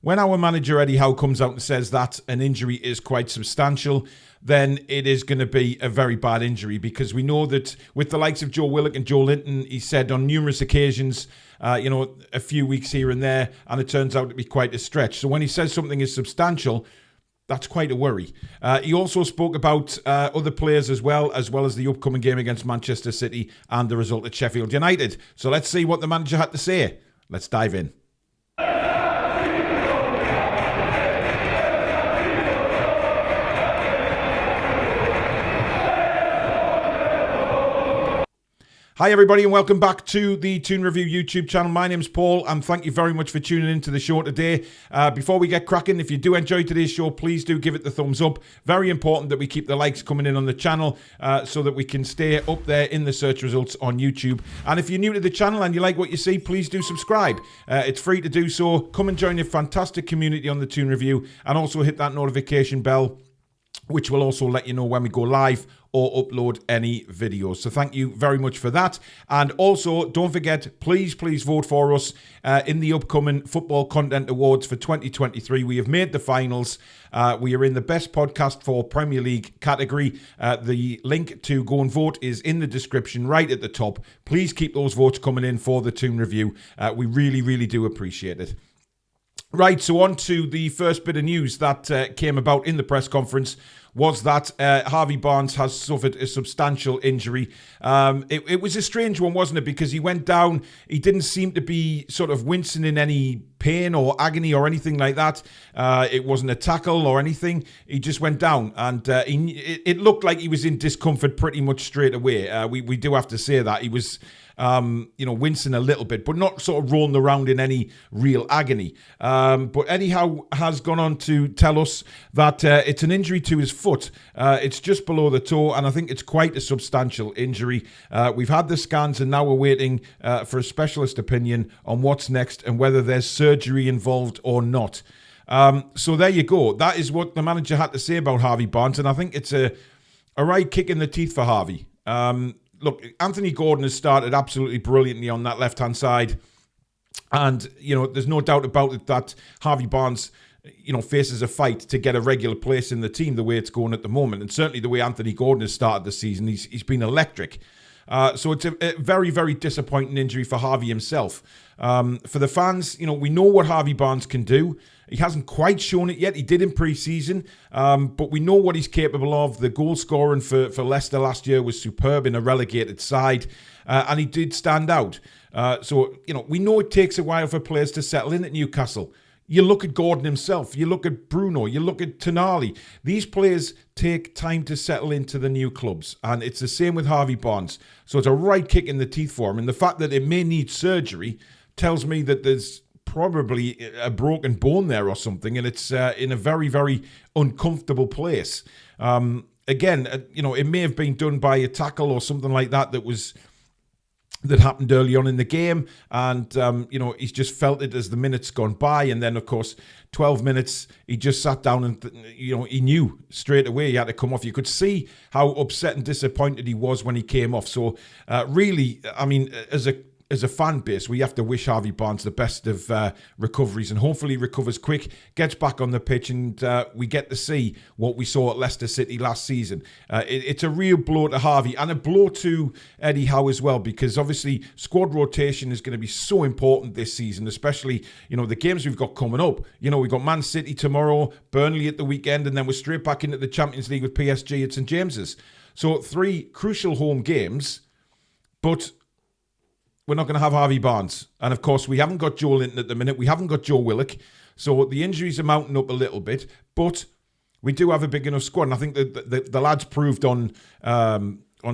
When our manager Eddie Howe comes out and says that an injury is quite substantial, then it is going to be a very bad injury, because we know that with the likes of Joe Willock and Joe Linton, he said on numerous occasions, a few weeks here and there, and it turns out to be quite a stretch. So when he says something is substantial, that's quite a worry. He also spoke about other players as well as the upcoming game against Manchester City and the result at Sheffield United. So let's see what the manager had to say. Let's dive in. Hi everybody, and welcome back to the Toon Review YouTube channel. My name's Paul, and thank you very much for tuning into the show today. Before we get cracking, if you do enjoy today's show, please do give it the thumbs up. Very important that we keep the likes coming in on the channel so that we can stay up there in the search results on YouTube. And if you're new to the channel and you like what you see, please do subscribe. It's free to do so. Come and join the fantastic community on the Toon Review, and also hit that notification bell, which will also let you know when we go live or upload any videos. So thank you very much for that. And also, don't forget, please vote for us in the upcoming Football Content Awards for 2023. We have made the finals. We are in the Best Podcast for Premier League category. The link to go and vote is in the description right at the top. Please keep those votes coming in for the Toon Review. We really do appreciate it. Right, so on to the first bit of news that came about in the press conference was that Harvey Barnes has suffered a substantial injury. It was a strange one, wasn't it? Because he went down, he didn't seem to be sort of wincing in any pain or agony or anything like that. It wasn't a tackle or anything. He just went down, and it looked like he was in discomfort pretty much straight away. We do have to say that. He was wincing a little bit, but not sort of rolling around in any real agony. But Eddie Howe has gone on to tell us that it's an injury to his foot. It's just below the toe, and I think it's quite a substantial injury. We've had the scans, and now we're waiting for a specialist opinion on what's next and whether there's surgery involved or not. So there you go. That is what the manager had to say about Harvey Barnes, and I think it's a right kick in the teeth for Harvey. Look, Anthony Gordon has started absolutely brilliantly on that left-hand side. And, there's no doubt about it that Harvey Barnes, faces a fight to get a regular place in the team the way it's going at the moment. And certainly the way Anthony Gordon has started the season, he's been electric. So it's a very, very disappointing injury for Harvey himself. For the fans, we know what Harvey Barnes can do. He hasn't quite shown it yet. He did in pre-season, but we know what he's capable of. The goal scoring for Leicester last year was superb in a relegated side, and he did stand out. So we know it takes a while for players to settle in at Newcastle. You look at Gordon himself, you look at Bruno, you look at Tonali. These players take time to settle into the new clubs, and it's the same with Harvey Barnes. So it's a right kick in the teeth for him, and the fact that it may need surgery tells me that there's probably a broken bone there or something, and it's in a very, very uncomfortable place. Again, it may have been done by a tackle or something like that that happened early on in the game, and he's just felt it as the minutes gone by, and then of course 12 minutes he just sat down and he knew straight away he had to come off. You could see how upset and disappointed he was when he came off. So really, I mean, as a fan base, we have to wish Harvey Barnes the best of recoveries, and hopefully recovers quick, gets back on the pitch, and we get to see what we saw at Leicester City last season. It's a real blow to Harvey, and a blow to Eddie Howe as well, because obviously squad rotation is going to be so important this season, especially, the games we've got coming up. We've got Man City tomorrow, Burnley at the weekend, and then we're straight back into the Champions League with PSG at St James's. So 3 crucial home games, but we're not going to have Harvey Barnes. And of course, we haven't got Joe Linton at the minute. We haven't got Joe Willock. So the injuries are mounting up a little bit. But we do have a big enough squad. And I think that the lads proved on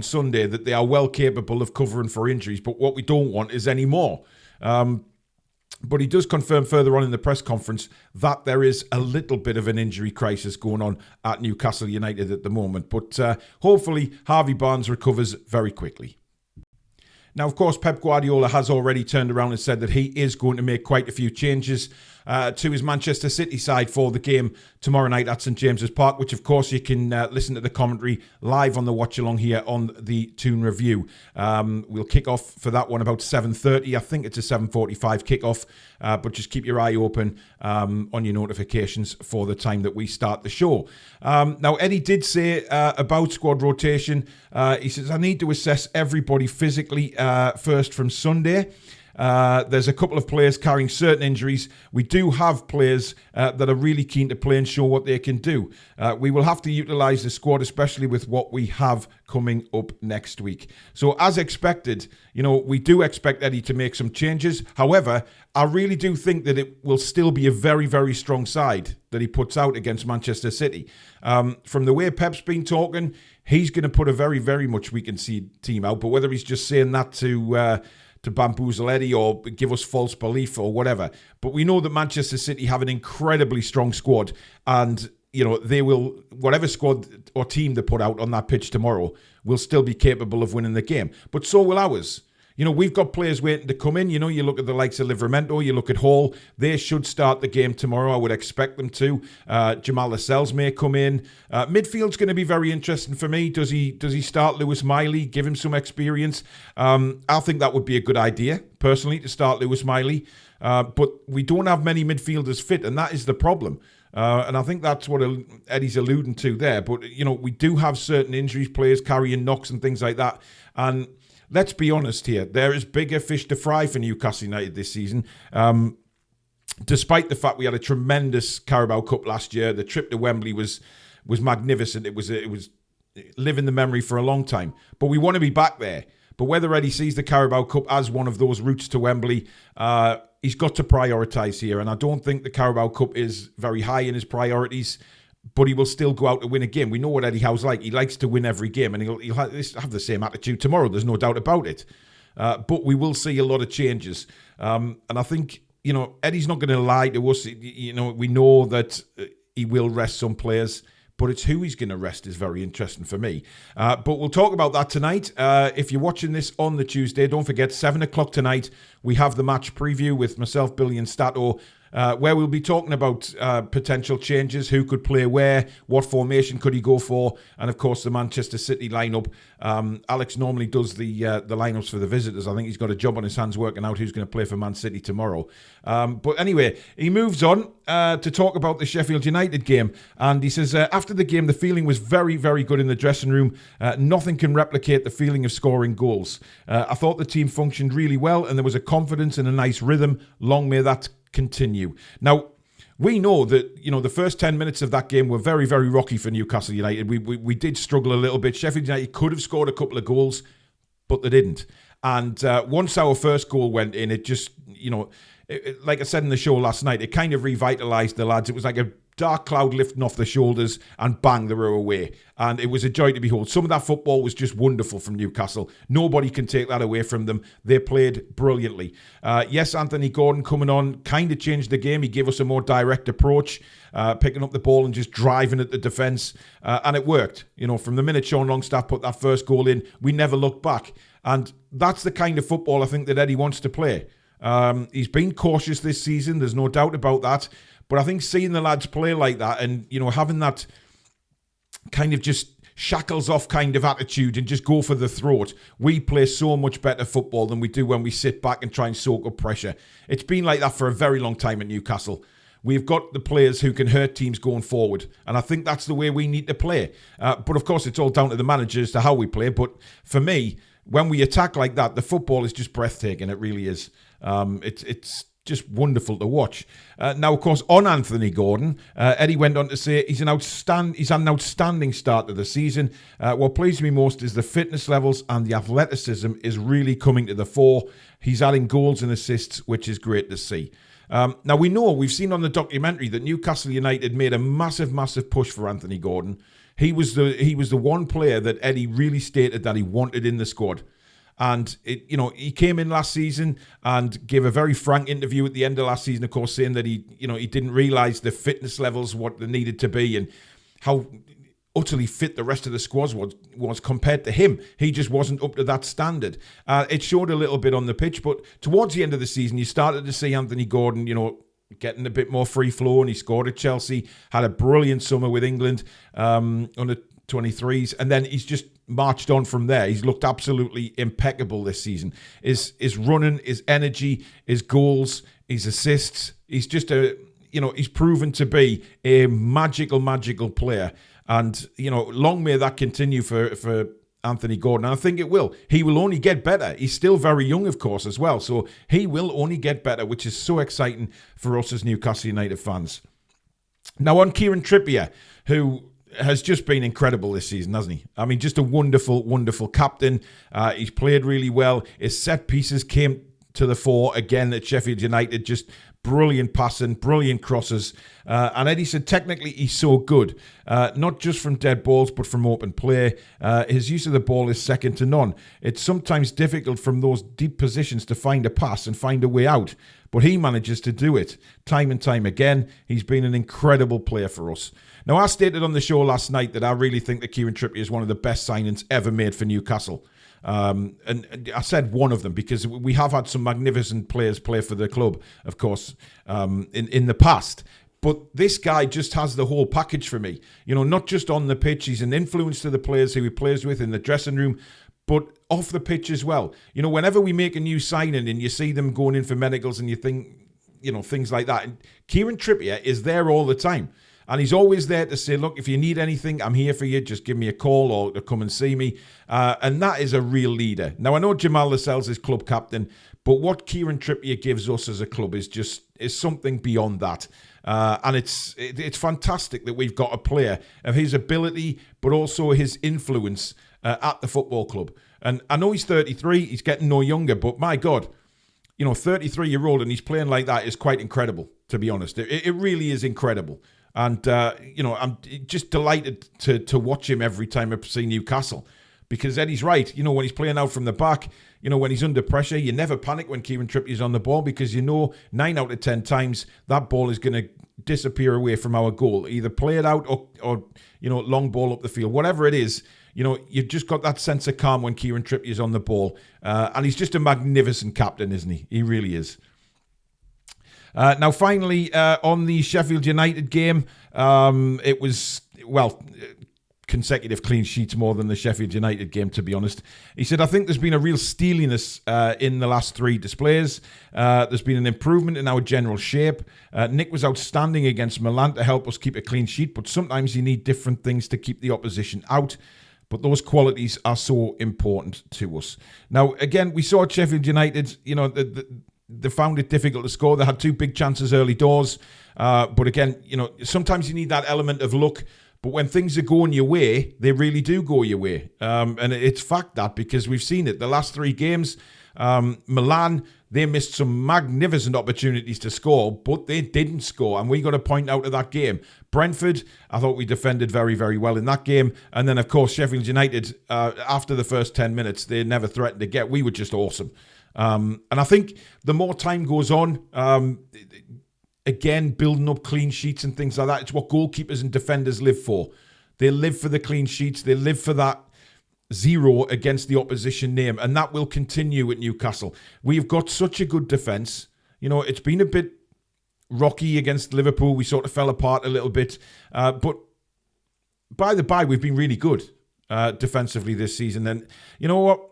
Sunday that they are well capable of covering for injuries. But what we don't want is any more. But he does confirm further on in the press conference that there is a little bit of an injury crisis going on at Newcastle United at the moment. But hopefully Harvey Barnes recovers very quickly. Now, of course, Pep Guardiola has already turned around and said that he is going to make quite a few changes to his Manchester City side for the game tomorrow night at St James's Park, which of course you can listen to the commentary live on the watch along here on the Toon Review. We'll kick off for that one about 7:30. I think it's a 7:45 kickoff, but just keep your eye open on your notifications for the time that we start the show. Now, Eddie did say about squad rotation, he says, I need to assess everybody physically first from Sunday. There's a couple of players carrying certain injuries. We do have players that are really keen to play and show what they can do. We will have to utilise the squad, especially with what we have coming up next week. So as expected, we do expect Eddie to make some changes. However, I really do think that it will still be a very, very strong side that he puts out against Manchester City. From the way Pep's been talking, he's going to put a very, very much weakened team out. But whether he's just saying that to bamboozle Eddie or give us false belief or whatever. But we know that Manchester City have an incredibly strong squad, and they will, whatever squad or team they put out on that pitch tomorrow will still be capable of winning the game. But so will ours. We've got players waiting to come in. You look at the likes of Livramento, you look at Howe. They should start the game tomorrow. I would expect them to. Jamal Lascelles may come in. Midfield's going to be very interesting for me. Does he start Lewis Miley, give him some experience? I think that would be a good idea, personally, to start Lewis Miley. But we don't have many midfielders fit, and that is the problem. And I think that's what Eddie's alluding to there. But, we do have certain injuries, players carrying knocks and things like that. And let's be honest here, there is bigger fish to fry for Newcastle United this season. Despite the fact we had a tremendous Carabao Cup last year, the trip to Wembley was magnificent. It was living the memory for a long time. But we want to be back there. But whether Eddie sees the Carabao Cup as one of those routes to Wembley, he's got to prioritise here. And I don't think the Carabao Cup is very high in his priorities. But he will still go out to win a game. We know what Eddie Howe's like. He likes to win every game, and he'll have the same attitude tomorrow. There's no doubt about it. But we will see a lot of changes. And I think, Eddie's not going to lie to us. We know that he will rest some players, but it's who he's going to rest is very interesting for me. But we'll talk about that tonight. If you're watching this on the Tuesday, don't forget, 7 o'clock tonight, we have the match preview with myself, Billy and Stato, where we'll be talking about potential changes, who could play where, what formation could he go for, and of course the Manchester City lineup. Alex normally does the lineups for the visitors. I think he's got a job on his hands working out who's going to play for Man City tomorrow. But anyway, he moves on to talk about the Sheffield United game, and he says, after the game, the feeling was very, very good in the dressing room. Nothing can replicate the feeling of scoring goals. I thought the team functioned really well, and there was a confidence and a nice rhythm. Long may that continue. Now, we know that, the first 10 minutes of that game were very, very rocky for Newcastle United. We did struggle a little bit. Sheffield United could have scored a couple of goals, but they didn't. And once our first goal went in, it just, like I said in the show last night, it kind of revitalised the lads. It was like a dark cloud lifting off their shoulders, and bang, they were away. And it was a joy to behold. Some of that football was just wonderful from Newcastle. Nobody can take that away from them. They played brilliantly. Yes, Anthony Gordon coming on kind of changed the game. He gave us a more direct approach, picking up the ball and just driving at the defence. And it worked. From the minute Sean Longstaff put that first goal in, we never looked back. And that's the kind of football I think that Eddie wants to play. He's been cautious this season. There's no doubt about that. But I think seeing the lads play like that and, having that kind of just shackles off kind of attitude and just go for the throat, we play so much better football than we do when we sit back and try and soak up pressure. It's been like that for a very long time at Newcastle. We've got the players who can hurt teams going forward. And I think that's the way we need to play. But of course, it's all down to the managers to how we play. But for me, when we attack like that, the football is just breathtaking. It really is. It's just wonderful to watch. Now, of course, on Anthony Gordon, Eddie went on to say he's an outstanding start to the season. What pleased me most is the fitness levels and the athleticism is really coming to the fore. He's adding goals and assists, which is great to see. Now, we've seen on the documentary that Newcastle United made a massive, massive push for Anthony Gordon. He was the one player that Eddie really stated that he wanted in the squad. And he came in last season and gave a very frank interview at the end of last season, of course, saying that he didn't realise the fitness levels, what they needed to be, and how utterly fit the rest of the squad was compared to him. He just wasn't up to that standard. It showed a little bit on the pitch, but towards the end of the season, you started to see Anthony Gordon, getting a bit more free flow, and he scored at Chelsea, had a brilliant summer with England under 23s, and then he's just marched on from there. He's looked absolutely impeccable this season. His running, his energy, his goals, his assists. He's just he's proven to be a magical player. And, long may that continue for Anthony Gordon. And I think it will. He will only get better. He's still very young, of course, as well. So he will only get better, which is so exciting for us as Newcastle United fans. Now on Kieran Trippier, who has just been incredible this season, hasn't he? I mean, just a wonderful captain. He's played really well. His set pieces came to the fore again at Sheffield United. Just brilliant passing, brilliant crosses. And Eddie said technically he's so good, not just from dead balls, but from open play. His use of the ball is second to none. It's sometimes difficult from those deep positions to find a pass and find a way out, but he manages to do it time and time again. He's been an incredible player for us. Now, I stated on the show last night that I really think that Kieran Trippier is one of the best signings ever made for Newcastle. And I said one of them because we have had some magnificent players play for the club, of course, in the past. But this guy just has the whole package for me. Not just on the pitch. He's an influence to the players who he plays with in the dressing room, but off the pitch as well. Whenever we make a new signing and you see them going in for medicals and you think, things like that. And Kieran Trippier is there all the time. And he's always there to say, look, if you need anything, I'm here for you. Just give me a call or to come and see me. And that is a real leader. Now, I know Jamal Lascelles is club captain, but what Kieran Trippier gives us as a club is something beyond that. And it's fantastic that we've got a player of his ability, but also his influence at the football club. And I know he's 33, he's getting no younger, but my God, 33-year-old and he's playing like that is quite incredible, to be honest. It really is incredible. And, I'm just delighted to watch him every time I see Newcastle. Because Eddie's right, when he's playing out from the back, when he's under pressure, you never panic when Kieran Trippier's on the ball because 9 out of 10 times that ball is going to disappear away from our goal. Either play it out or long ball up the field. Whatever it is, you've just got that sense of calm when Kieran Trippier's on the ball. And he's just a magnificent captain, isn't he? He really is. Now, finally, on the Sheffield United game, it was, consecutive clean sheets more than the Sheffield United game, to be honest. He said, I think there's been a real steeliness in the last 3 displays. There's been an improvement in our general shape. Nick was outstanding against Milan to help us keep a clean sheet, but sometimes you need different things to keep the opposition out. But those qualities are so important to us. Now, again, we saw Sheffield United, they found it difficult to score. They had 2 big chances early doors. But again, sometimes you need that element of luck. But when things are going your way, they really do go your way. And it's fact that because we've seen it. The last 3 games, Milan, they missed some magnificent opportunities to score, but they didn't score. And we got a point out of that game. Brentford, I thought we defended very, very well in that game. And then, of course, Sheffield United, after the first 10 minutes, they never threatened to get. We were just awesome. And I think the more time goes on, again, building up clean sheets and things like that, it's what goalkeepers and defenders live for. They live for the clean sheets. They live for that 0 against the opposition name. And that will continue at Newcastle. We've got such a good defence. It's been a bit rocky against Liverpool. We sort of fell apart a little bit. But by the by, we've been really good defensively this season. And you know what?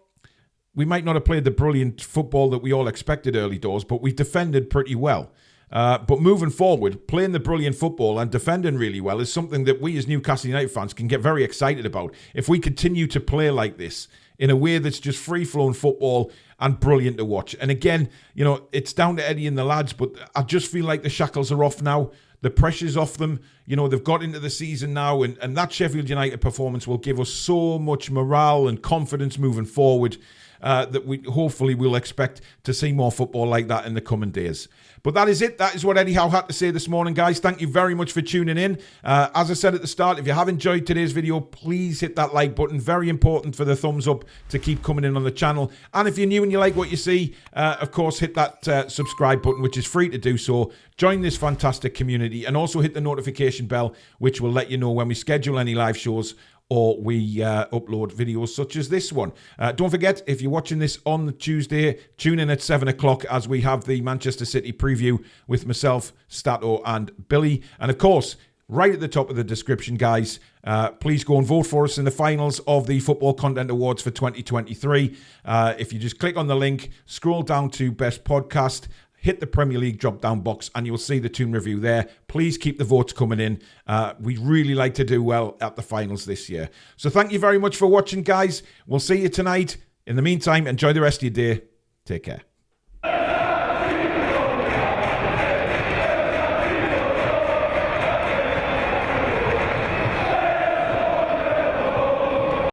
We might not have played the brilliant football that we all expected early doors, but we defended pretty well. But moving forward, playing the brilliant football and defending really well is something that we as Newcastle United fans can get very excited about. If we continue to play like this in a way that's just free-flowing football and brilliant to watch. And again, it's down to Eddie and the lads, but I just feel like the shackles are off now. The pressure's off them. They've got into the season now, and that Sheffield United performance will give us so much morale and confidence moving forward. That we hopefully will expect to see more football like that in the coming days. But that is it. That is what Eddie Howe had to say this morning, guys. Thank you very much for tuning in. As I said at the start, if you have enjoyed today's video, please hit that like button. Very important for the thumbs up to keep coming in on the channel. And if you're new and you like what you see, of course, hit that subscribe button, which is free to do so. Join this fantastic community and also hit the notification bell, which will let you know when we schedule any live shows or we upload videos such as this one. Don't forget, if you're watching this on the Tuesday, tune in at 7 o'clock as we have the Manchester City preview with myself, Stato and Billy. And of course, right at the top of the description, guys, please go and vote for us in the finals of the Football Content Awards for 2023. If you just click on the link, scroll down to Best Podcast, hit the Premier League drop-down box, and you'll see the Toon review there. Please keep the votes coming in. We'd really like to do well at the finals this year. So thank you very much for watching, guys. We'll see you tonight. In the meantime, enjoy the rest of your day. Take care.